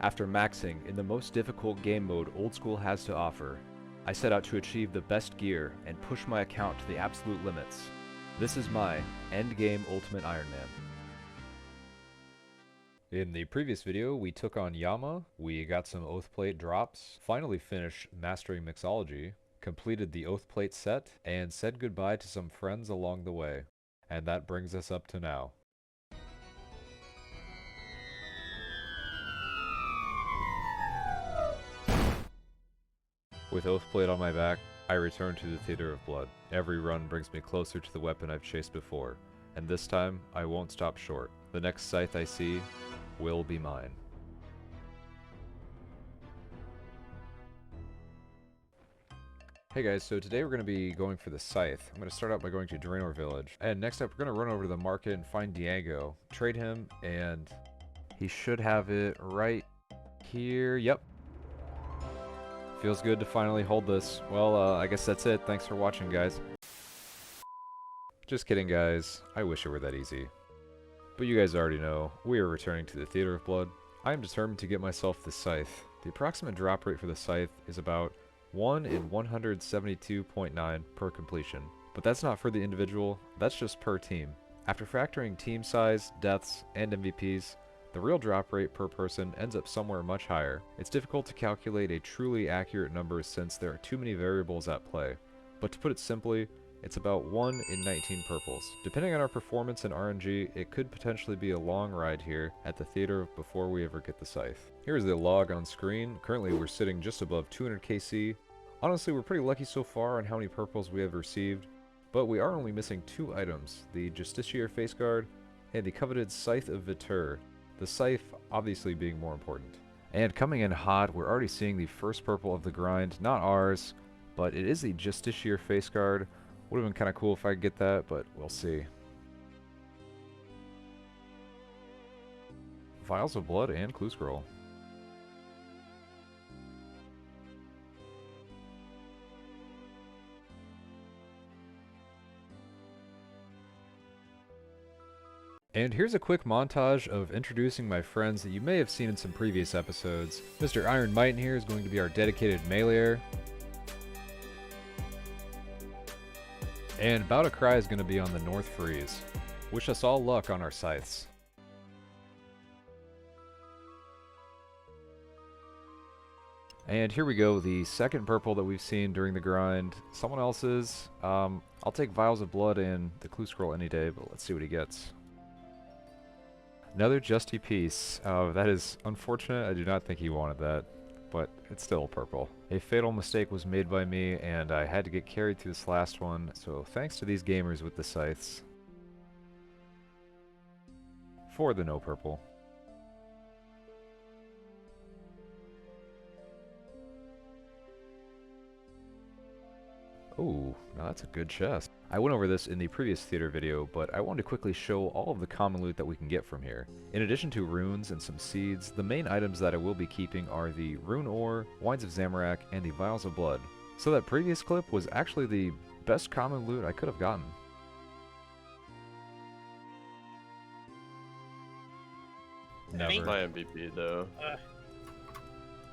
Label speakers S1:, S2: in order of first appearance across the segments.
S1: After maxing in the most difficult game mode Old School has to offer, I set out to achieve the best gear and push my account to the absolute limits. This is my endgame Ultimate Iron Man. In the previous video, we took on Yama, we got some Oathplate drops, finally finished mastering Mixology, completed the Oathplate set, and said goodbye to some friends along the way. And that brings us up to now. With Oathplate on my back, I return to the Theater of Blood. Every run brings me closer to the weapon I've chased before, and this time, I won't stop short. The next scythe I see will be mine. Hey guys, so today we're going to be going for the scythe. I'm going to start out by going to Draenor Village. And next up, we're going to run over to the market and find Diego. Trade him, and he should have it right here. Yep. Feels good to finally hold this. Well, I guess that's it. Thanks for watching, guys. Just kidding, guys. I wish it were that easy. But you guys already know, we are returning to the Theater of Blood. I am determined to get myself the scythe. The approximate drop rate for the scythe is about 1 in 172.9 per completion. But that's not for the individual, that's just per team. After factoring team size, deaths, and MVPs, the real drop rate per person ends up somewhere much higher. It's difficult to calculate a truly accurate number since there are too many variables at play. But to put it simply, it's about 1 in 19 purples. Depending on our performance in RNG, it could potentially be a long ride here at the theater before we ever get the scythe. Here's the log on screen. Currently we're sitting just above 200 KC. Honestly, we're pretty lucky so far on how many purples we have received, but we are only missing 2 items, the Justiciar face guard and the coveted Scythe of Vitur, the scythe obviously being more important. And coming in hot, we're already seeing the first purple of the grind, not ours, but it is the Justiciar face guard. Would have been kind of cool if I could get that, but we'll see. Vials of Blood and Clue Scroll. And here's a quick montage of introducing my friends that you may have seen in some previous episodes. Mr. Iron Might here is going to be our dedicated meleeer. And Bow to Cry is going to be on the North Freeze. Wish us all luck on our scythes. And here we go, the second purple that we've seen during the grind. Someone else's. I'll take Vials of Blood and the Clue Scroll any day, but let's see what he gets. Another Justy piece. That is unfortunate. I do not think he wanted that, but it's still purple. A fatal mistake was made by me, and I had to get carried through this last one, so thanks to these gamers with the scythes. For the no purple. Oh, now that's a good chest. I went over this in the previous theater video, but I wanted to quickly show all of the common loot that we can get from here. In addition to runes and some seeds, the main items that I will be keeping are the rune ore, wines of Zamorak, and the vials of blood. So that previous clip was actually the best common loot I could have gotten. Never.
S2: My MVP though.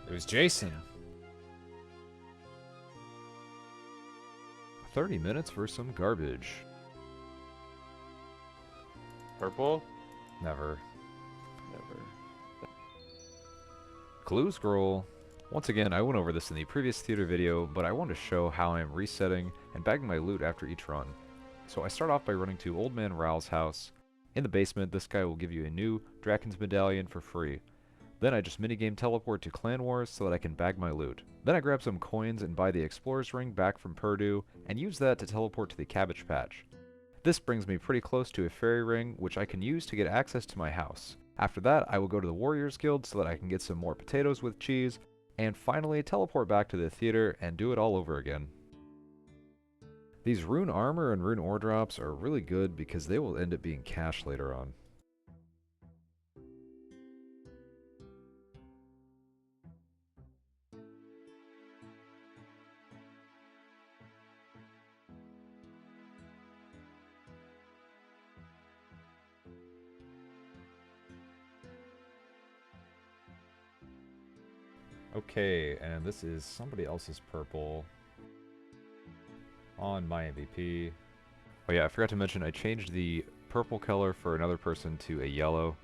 S1: It was Jason. 30 minutes for some garbage.
S2: Purple?
S1: Never.
S2: Never.
S1: Clue Scroll. Once again, I went over this in the previous theater video, but I wanted to show how I am resetting and bagging my loot after each run. So I start off by running to Old Man Raoul's house. In the basement, this guy will give you a new Draken's Medallion for free. Then I just minigame teleport to Clan Wars so that I can bag my loot. Then I grab some coins and buy the Explorer's Ring back from Purdue, and use that to teleport to the Cabbage Patch. This brings me pretty close to a Fairy Ring, which I can use to get access to my house. After that, I will go to the Warriors Guild so that I can get some more potatoes with cheese, and finally teleport back to the theater and do it all over again. These rune armor and rune ore drops are really good because they will end up being cash later on. Okay, and this is somebody else's purple on my MVP. Oh yeah, I forgot to mention I changed the purple color for another person to a yellow.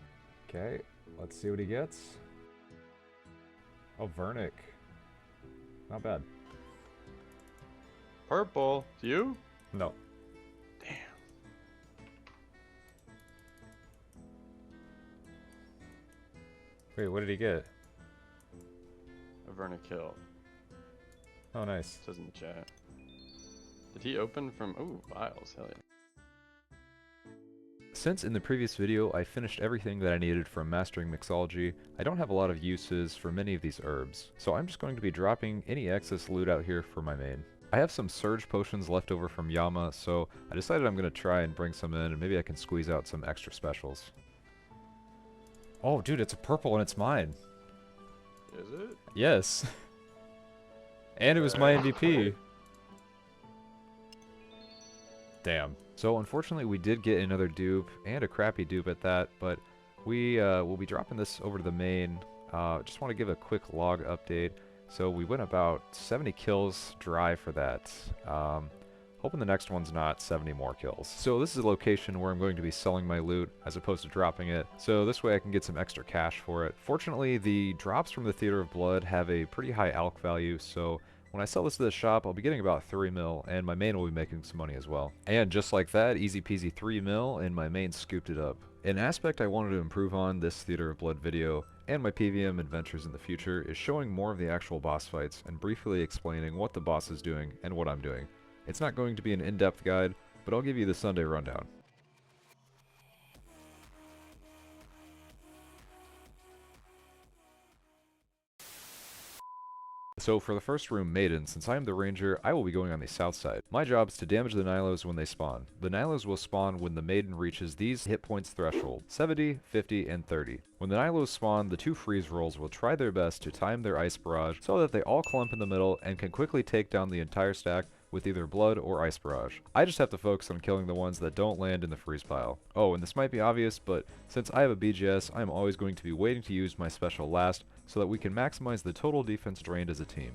S1: Okay, let's see what he gets. Oh, Vernick. Not bad.
S2: Purple. It's you?
S1: No.
S2: Damn.
S1: Wait, what did he get?
S2: A Vernakill.
S1: Oh, nice.
S2: Says in the chat. Did he open from... Ooh, vials. Hell yeah.
S1: Since in the previous video I finished everything that I needed from mastering mixology, I don't have a lot of uses for many of these herbs, so I'm just going to be dropping any excess loot out here for my main. I have some surge potions left over from Yama, so I decided I'm going to try and bring some in and maybe I can squeeze out some extra specials. Oh dude, it's a purple and it's mine.
S2: Is it?
S1: Yes. And it was my MVP. Damn. So unfortunately we did get another dupe, and a crappy dupe at that, but we will be dropping this over to the main. Just want to give a quick log update. So we went about 70 kills dry for that. Hoping the next one's not 70 more kills. So this is a location where I'm going to be selling my loot as opposed to dropping it. So this way I can get some extra cash for it. Fortunately, the drops from the Theater of Blood have a pretty high alch value, so when I sell this to the shop, I'll be getting about 3 mil, and my main will be making some money as well. And just like that, easy peasy 3 mil, and my main scooped it up. An aspect I wanted to improve on this Theater of Blood video, and my PvM adventures in the future, is showing more of the actual boss fights, and briefly explaining what the boss is doing, and what I'm doing. It's not going to be an in-depth guide, but I'll give you the Sunday rundown. So for the first room, Maiden, since I am the ranger, I will be going on the south side. My job is to damage the Nilos when they spawn. The Nilos will spawn when the Maiden reaches these hit points threshold, 70, 50, and 30. When the Nilos spawn, the two freeze rolls will try their best to time their ice barrage so that they all clump in the middle and can quickly take down the entire stack with either blood or ice barrage. I just have to focus on killing the ones that don't land in the freeze pile. Oh, and this might be obvious, but since I have a BGS, I am always going to be waiting to use my special last so that we can maximize the total defense drained as a team.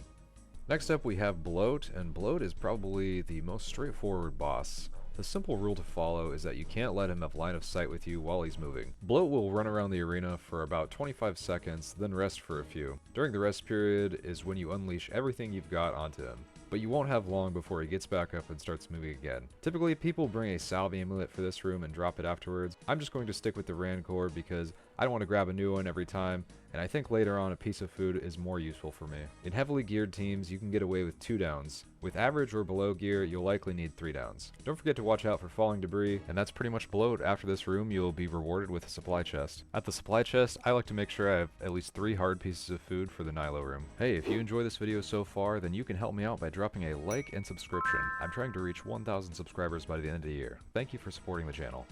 S1: Next up we have Bloat, and Bloat is probably the most straightforward boss. The simple rule to follow is that you can't let him have line of sight with you while he's moving. Bloat will run around the arena for about 25 seconds, then rest for a few. During the rest period is when you unleash everything you've got onto him. But you won't have long before he gets back up and starts moving again. Typically, people bring a salve amulet for this room and drop it afterwards. I'm just going to stick with the Rancor because I don't want to grab a new one every time, and I think later on a piece of food is more useful for me. In heavily geared teams, you can get away with 2 downs. With average or below gear, you'll likely need 3 downs. Don't forget to watch out for falling debris, and that's pretty much Bloat. After this room, you'll be rewarded with a supply chest. At the supply chest, I like to make sure I have at least 3 hard pieces of food for the Nilo room. Hey, if you enjoy this video so far, then you can help me out by dropping a like and subscription. I'm trying to reach 1,000 subscribers by the end of the year. Thank you for supporting the channel.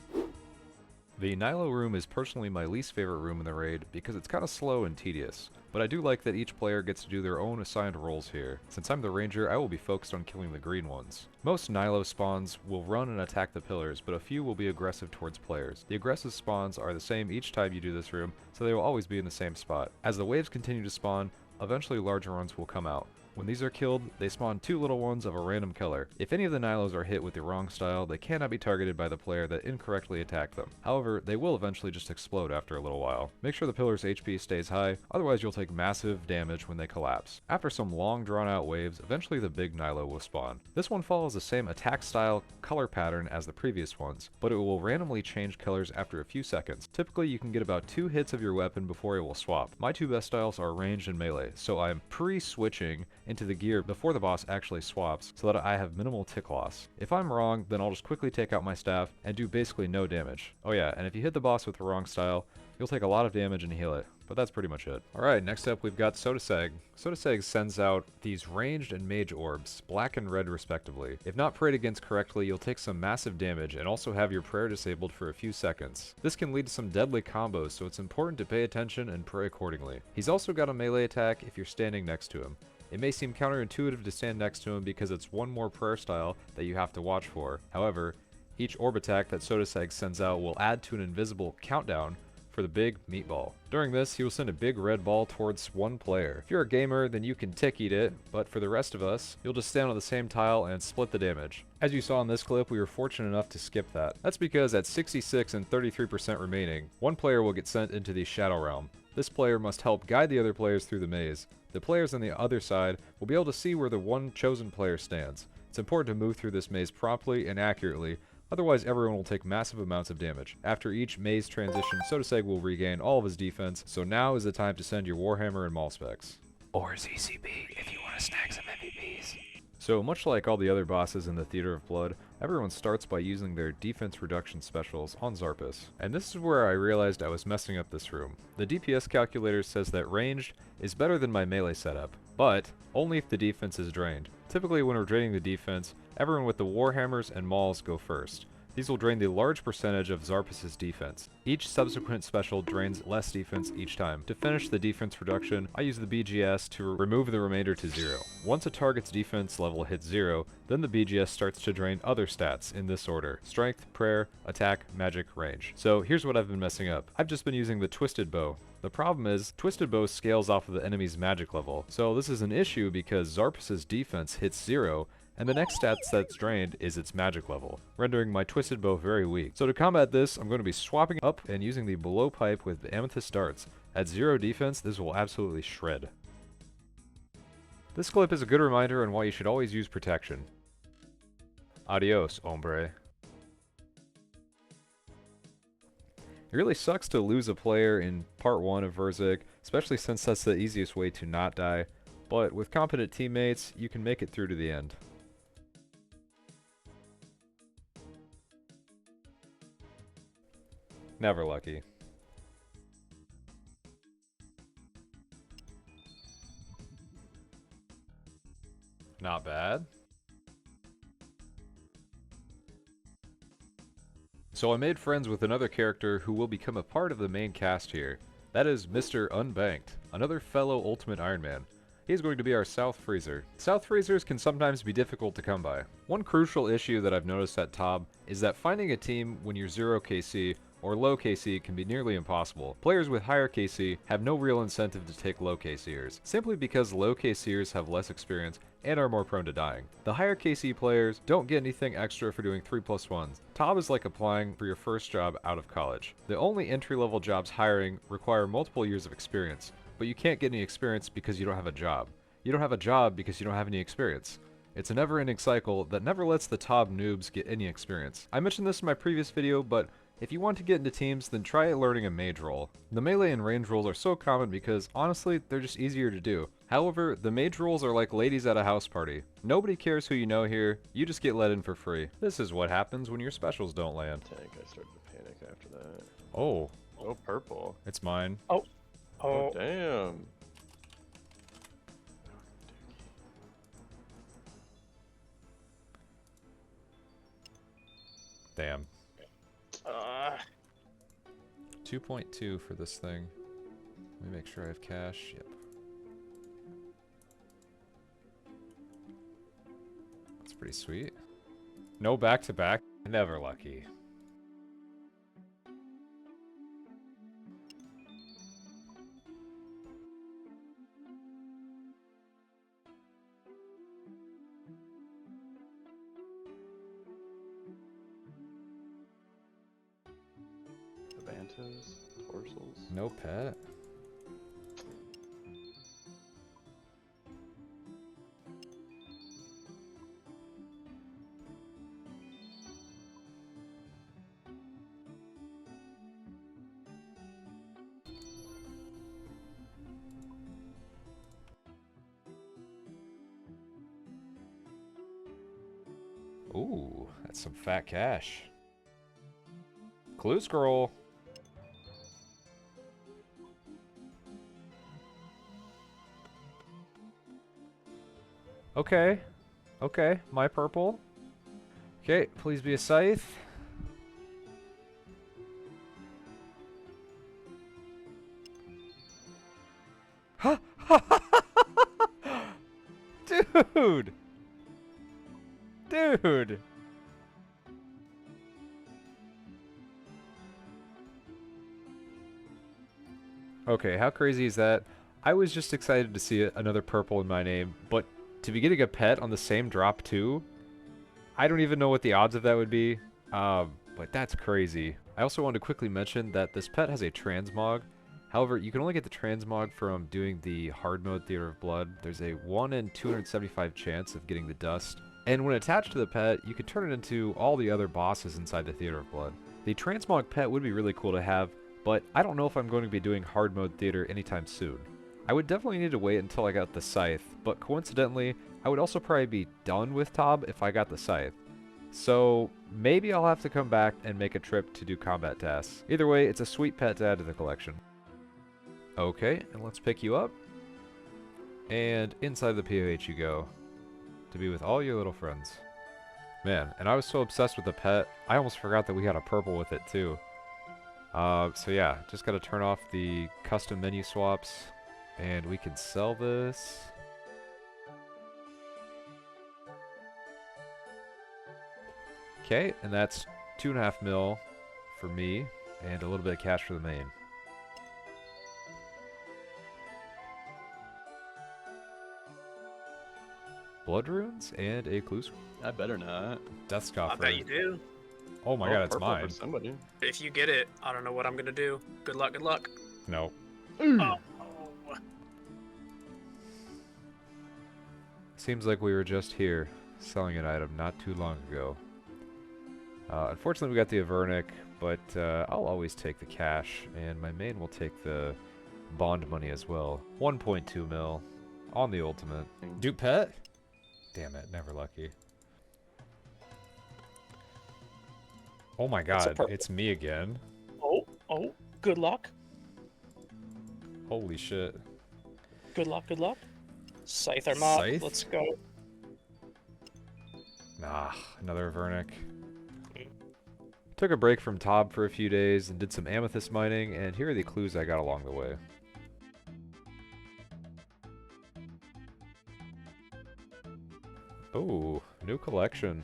S1: The Nilo room is personally my least favorite room in the raid because it's kind of slow and tedious, but I do like that each player gets to do their own assigned roles here. Since I'm the ranger, I will be focused on killing the green ones. Most Nilo spawns will run and attack the pillars, but a few will be aggressive towards players. The aggressive spawns are the same each time you do this room, so they will always be in the same spot. As the waves continue to spawn, eventually larger ones will come out. When these are killed, they spawn 2 little ones of a random color. If any of the Nilos are hit with the wrong style, they cannot be targeted by the player that incorrectly attacked them. However, they will eventually just explode after a little while. Make sure the pillar's HP stays high, otherwise you'll take massive damage when they collapse. After some long drawn out waves, eventually the big Nilo will spawn. This one follows the same attack style color pattern as the previous ones, but it will randomly change colors after a few seconds. Typically you can get about 2 hits of your weapon before it will swap. My 2 best styles are ranged and melee, so I'm pre-switching into the gear before the boss actually swaps so that I have minimal tick loss. If I'm wrong, then I'll just quickly take out my staff and do basically no damage. Oh yeah, and if you hit the boss with the wrong style, you'll take a lot of damage and heal it. But that's pretty much it. Alright, next up we've got Scythe. Scythe sends out these ranged and mage orbs, black and red respectively. If not prayed against correctly, you'll take some massive damage and also have your prayer disabled for a few seconds. This can lead to some deadly combos, so it's important to pay attention and pray accordingly. He's also got a melee attack if you're standing next to him. It may seem counterintuitive to stand next to him because it's one more prayer style that you have to watch for. However, each orb attack that Scythe sends out will add to an invisible countdown for for the big meatball. During this, he will send a big red ball towards one player. If you're a gamer, then you can tick eat it, but for the rest of us, you'll just stand on the same tile and split the damage. As you saw in this clip, we were fortunate enough to skip that. That's because at 66 and 33% remaining, one player will get sent into the Shadow Realm. This player must help guide the other players through the maze. The players on the other side will be able to see where the one chosen player stands. It's important to move through this maze promptly and accurately, otherwise everyone will take massive amounts of damage. After each maze transition, Sotoseg will regain all of his defense, so now is the time to send your Warhammer and Maul specs. Or ZCB if you want to snag some MVPs. So much like all the other bosses in the Theater of Blood, everyone starts by using their defense reduction specials on Zarpus. And this is where I realized I was messing up this room. The DPS calculator says that ranged is better than my melee setup, but only if the defense is drained. Typically when we're draining the defense, everyone with the Warhammers and Mauls go first. These will drain the large percentage of Zarpus' defense. Each subsequent special drains less defense each time. To finish the defense reduction, I use the BGS to remove the remainder to 0. Once a target's defense level hits 0, then the BGS starts to drain other stats in this order: strength, prayer, attack, magic, range. So here's what I've been messing up. I've just been using the Twisted Bow. The problem is, Twisted Bow scales off of the enemy's magic level. So this is an issue because Zarpus' defense hits 0, and the next stats that's drained is its magic level, rendering my Twisted Bow very weak. So to combat this, I'm going to be swapping up and using the Below Pipe with the Amethyst Darts. At 0 defense, this will absolutely shred. This clip is a good reminder on why you should always use protection. Adios, hombre. It really sucks to lose a player in part 1 of Verzik, especially since that's the easiest way to not die, but with competent teammates, you can make it through to the end. Never lucky. Not bad. So I made friends with another character who will become a part of the main cast here. That is Mr. Unbanked, another fellow Ultimate Iron Man. He's going to be our South Freezer. South Freezers can sometimes be difficult to come by. One crucial issue that I've noticed at TOB is that finding a team when you're 0 KC or low KC can be nearly impossible. Players with higher KC have no real incentive to take low KCers, simply because low KCers have less experience and are more prone to dying. The higher KC players don't get anything extra for doing 3+1s. TOB is like applying for your first job out of college. The only entry-level jobs hiring require multiple years of experience, but you can't get any experience because you don't have a job. You don't have a job because you don't have any experience. It's a never-ending cycle that never lets the TOB noobs get any experience. I mentioned this in my previous video, but if you want to get into teams, then try learning a mage role. The melee and range roles are so common because, honestly, they're just easier to do. However, the mage roles are like ladies at a house party. Nobody cares who you know here, you just get let in for free. This is what happens when your specials don't land.
S2: Tank, I started to panic after that.
S1: Oh.
S2: Oh, purple.
S1: It's mine.
S3: Oh.
S2: Oh, damn.
S1: Damn. 2.2 for this thing. Let me make sure I have cash. Yep. That's pretty sweet. No back-to-back. Never lucky.
S2: Bantos, Horsels.
S1: No pet. Ooh, that's some fat cash. Clue scroll. Okay. Okay, my purple. Okay, please be a scythe. Dude! Dude! Okay, how crazy is that? I was just excited to see another purple in my name, but to be getting a pet on the same drop too, I don't even know what the odds of that would be. But that's crazy. I also wanted to quickly mention that this pet has a transmog. However, you can only get the transmog from doing the hard mode Theater of Blood. There's a 1 in 275 chance of getting the dust. And when attached to the pet, you can turn it into all the other bosses inside the Theater of Blood. The transmog pet would be really cool to have, but I don't know if I'm going to be doing hard mode theater anytime soon. I would definitely need to wait until I got the scythe, but coincidentally, I would also probably be done with Tob if I got the scythe. So maybe I'll have to come back and make a trip to do combat tasks. Either way, it's a sweet pet to add to the collection. Okay, and let's pick you up. And inside the POH you go, to be with all your little friends. Man, and I was so obsessed with the pet, I almost forgot that we had a purple with it too. So yeah, just gotta turn off the custom menu swaps, and we can sell this. Okay, and that's 2.5 mil for me, and a little bit of cash for the main. Blood runes and a clue scroll.
S2: I better not.
S1: Death Scoffer.
S3: I bet you do.
S1: Oh my
S2: Oh,
S1: god, it's
S2: purple
S1: mine.
S2: for somebody.
S3: If you get it, I don't know what I'm gonna do. Good luck, good luck.
S1: No.
S3: Oh.
S1: Seems like we were just here, selling an item not too long ago. Unfortunately, we got the Avernic, but I'll always take the cash, and my main will take the bond money as well. 1.2 mil on the ultimate. Dupe pet? Damn it, never lucky. Oh my god, it's me again.
S4: Oh, good luck.
S1: Holy shit.
S4: Good luck, good luck. Scythe or not,
S1: Scythe?
S4: let's go.
S1: Nah, another Avernic. Took a break from Tob for a few days and did some amethyst mining, and here are the clues I got along the way. Oh, new collection.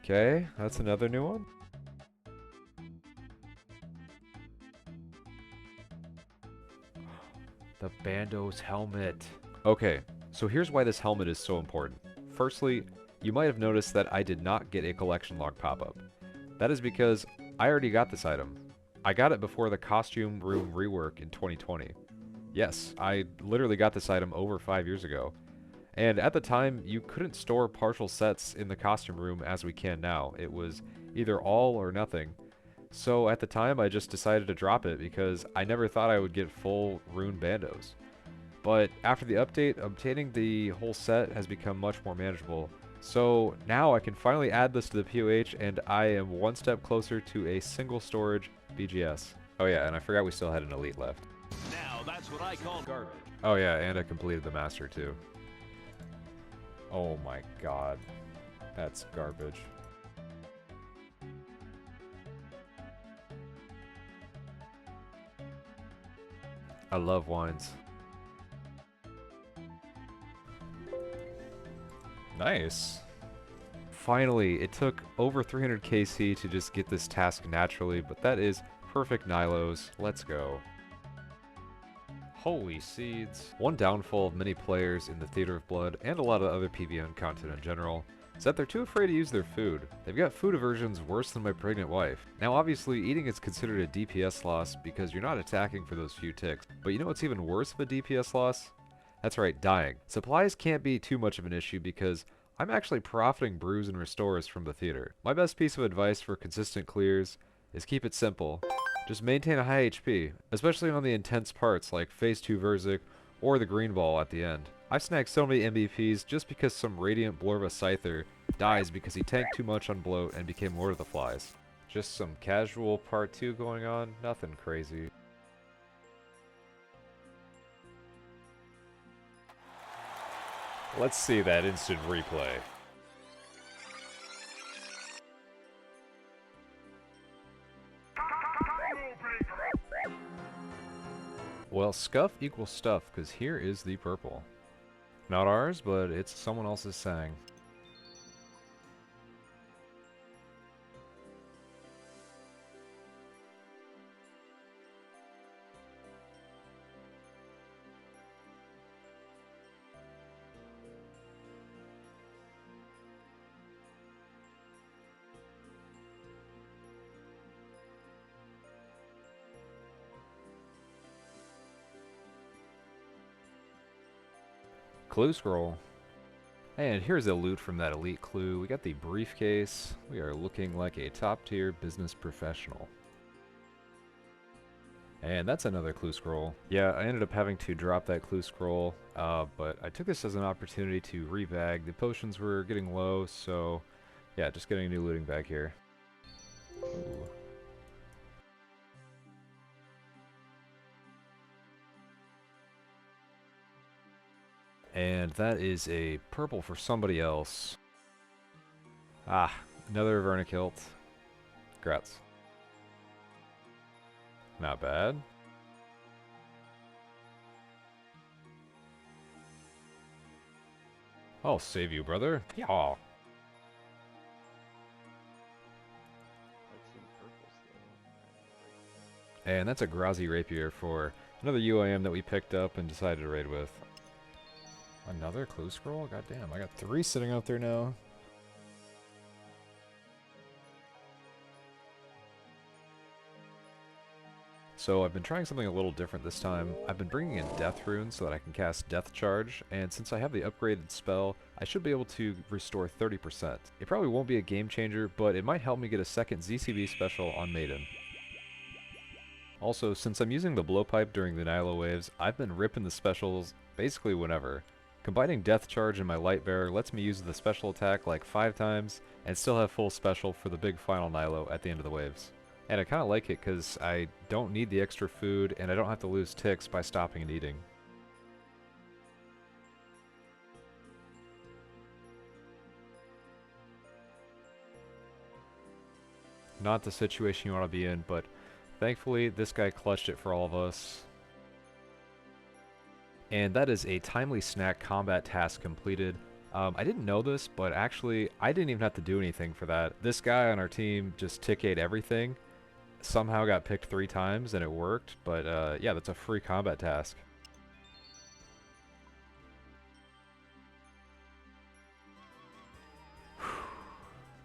S1: Okay, that's another new one. The Bando's helmet. Okay, so here's why this helmet is so important. Firstly, you might have noticed that I did not get a collection log pop-up. That is because I already got this item. I got it before the costume room rework in 2020. Yes, I literally got this item over 5 years ago. And at the time, you couldn't store partial sets in the costume room as we can now. It was either all or nothing. So at the time, I just decided to drop it because I never thought I would get full rune bandos. But after the update, obtaining the whole set has become much more manageable. So now I can finally add this to the POH, and I am one step closer to a single storage BGS. Oh yeah, and I forgot we still had an elite left.
S5: Now that's what I call garbage.
S1: Oh yeah, and I completed the master too. Oh my god. That's garbage. I love wines. Nice. Finally, it took over 300 KC to just get this task naturally, but that is perfect Nilos. Let's go. Holy seeds. One downfall of many players in the Theater of Blood, and a lot of other PvN content in general, is that they're too afraid to use their food. They've got food aversions worse than my pregnant wife. Now obviously, eating is considered a DPS loss because you're not attacking for those few ticks, but you know what's even worse of a DPS loss? That's right, dying. Supplies can't be too much of an issue because I'm actually profiting brews and restores from the theater. My best piece of advice for consistent clears is keep it simple. Just maintain a high HP, especially on the intense parts like Phase 2 Verzik or the green ball at the end. I've snagged so many MVPs just because some Radiant Blorva Scyther dies because he tanked too much on bloat and became Lord of the Flies. Just some casual part 2 going on, nothing crazy. Let's see that instant replay. Well, scuff equals stuff, because here is the purple. Not ours, but it's someone else's sang. Clue scroll. And here's the loot from that elite clue. We got the briefcase. We are looking like a top-tier business professional. And that's another clue scroll. Yeah, I ended up having to drop that clue scroll, but I took this as an opportunity to rebag. The potions were getting low, so yeah, just getting a new looting bag here. Ooh. And that is a purple for somebody else. Ah, another vernikilt. Congrats. Not bad. I'll save you, brother. Yeah.
S2: Like some purples though.
S1: And that's a Grazi Rapier for another UIM that we picked up and decided to raid with. Another clue scroll? God damn, I got 3 sitting out there now. So I've been trying something a little different this time. I've been bringing in Death Runes so that I can cast Death Charge, and since I have the upgraded spell, I should be able to restore 30%. It probably won't be a game changer, but it might help me get a second ZCB special on Maiden. Also, since I'm using the blowpipe during the Nilo waves, I've been ripping the specials basically whenever. Combining Death Charge and my Light Bearer lets me use the special attack like 5 times, and still have full special for the big final Nilo at the end of the waves. And I kind of like it because I don't need the extra food and I don't have to lose ticks by stopping and eating. Not the situation you want to be in, but thankfully this guy clutched it for all of us. And that is a timely snack combat task completed. I didn't know this, but actually I didn't even have to do anything for that. This guy on our team just tick-ate everything. Somehow got picked 3 times and it worked, but yeah, that's a free combat task.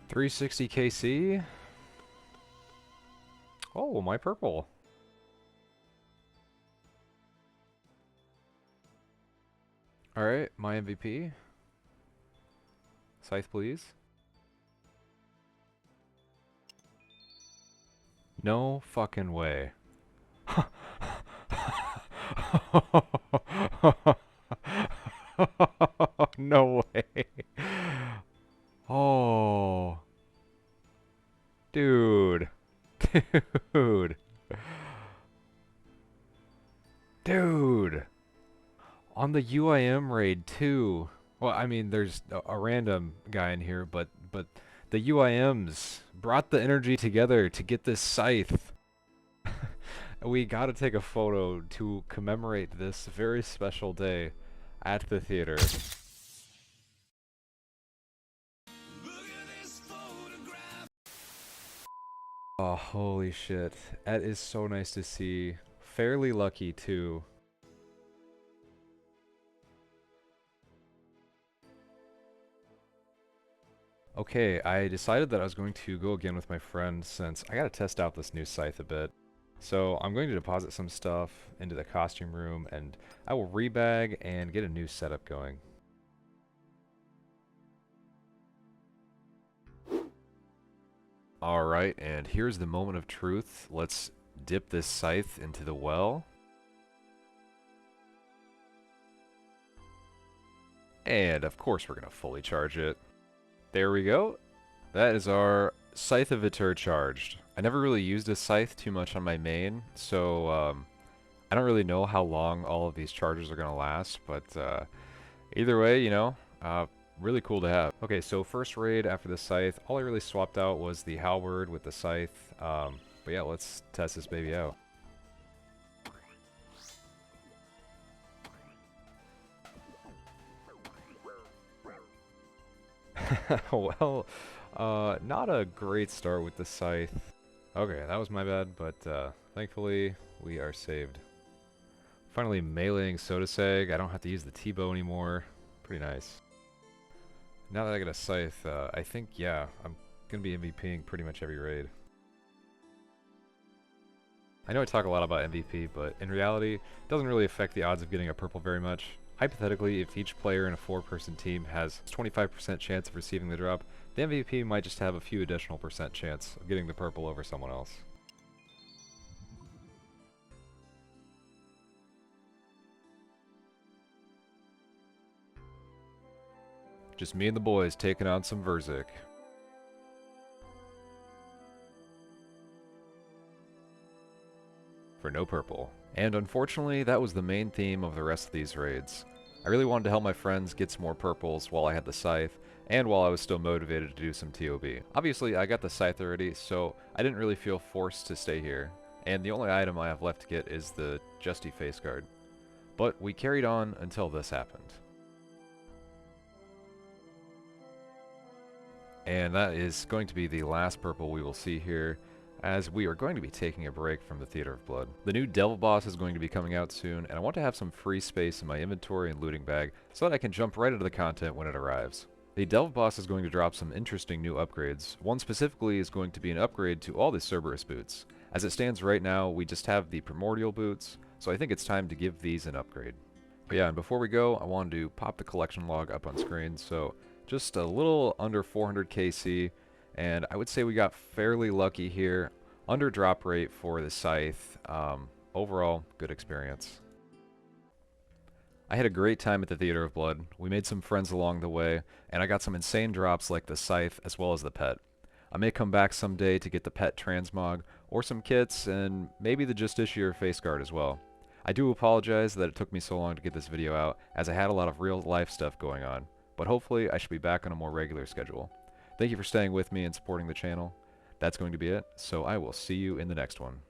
S1: $360 KC. Oh, my purple. Alright, my MVP. Scythe, please. No fucking way. No way. Oh. Dude. Dude. Dude. On the UIM raid too. Well, I mean, there's a random guy in here, but the UIMs brought the energy together to get this scythe. We gotta take a photo to commemorate this very special day at the theater. Oh, holy shit. That is so nice to see. Fairly lucky, too. Okay, I decided that I was going to go again with my friend since I gotta test out this new scythe a bit. So I'm going to deposit some stuff into the costume room and I will rebag and get a new setup going. Alright, and here's the moment of truth. Let's dip this scythe into the well. And of course we're gonna fully charge it. There we go. That is our Scythe of Vitur charged. I never really used a scythe too much on my main, so I don't really know how long all of these charges are going to last, but either way, you know, really cool to have. Okay, so first raid after the scythe, all I really swapped out was the halberd with the scythe, but yeah, let's test this baby out. Well, not a great start with the scythe. Okay, that was my bad, but thankfully we are saved. Finally meleeing Sodaseg. I don't have to use the T-bow anymore. Pretty nice. Now that I got a scythe, I think, yeah, I'm going to be MVPing pretty much every raid. I know I talk a lot about MVP, but in reality, it doesn't really affect the odds of getting a purple very much. Hypothetically, if each player in a 4-person team has 25% chance of receiving the drop, the MVP might just have a few additional percent chance of getting the purple over someone else. Just me and the boys taking on some Verzik. For no purple. And unfortunately, that was the main theme of the rest of these raids. I really wanted to help my friends get some more purples while I had the scythe, and while I was still motivated to do some TOB. Obviously, I got the scythe already, so I didn't really feel forced to stay here, and the only item I have left to get is the Justy face guard. But we carried on until this happened. And that is going to be the last purple we will see here, as we are going to be taking a break from the Theater of Blood. The new Devil Boss is going to be coming out soon, and I want to have some free space in my inventory and looting bag so that I can jump right into the content when it arrives. The Devil Boss is going to drop some interesting new upgrades. One specifically is going to be an upgrade to all the Cerberus boots. As it stands right now, we just have the Primordial boots, so I think it's time to give these an upgrade. But yeah, and before we go, I wanted to pop the collection log up on screen, so just a little under 400 KC, and I would say we got fairly lucky here. Under drop rate for the scythe. Overall, good experience. I had a great time at the Theater of Blood. We made some friends along the way, and I got some insane drops like the scythe as well as the pet. I may come back someday to get the pet transmog, or some kits, and maybe the Justiciar face guard as well. I do apologize that it took me so long to get this video out, as I had a lot of real life stuff going on, but hopefully I should be back on a more regular schedule. Thank you for staying with me and supporting the channel. That's going to be it, so I will see you in the next one.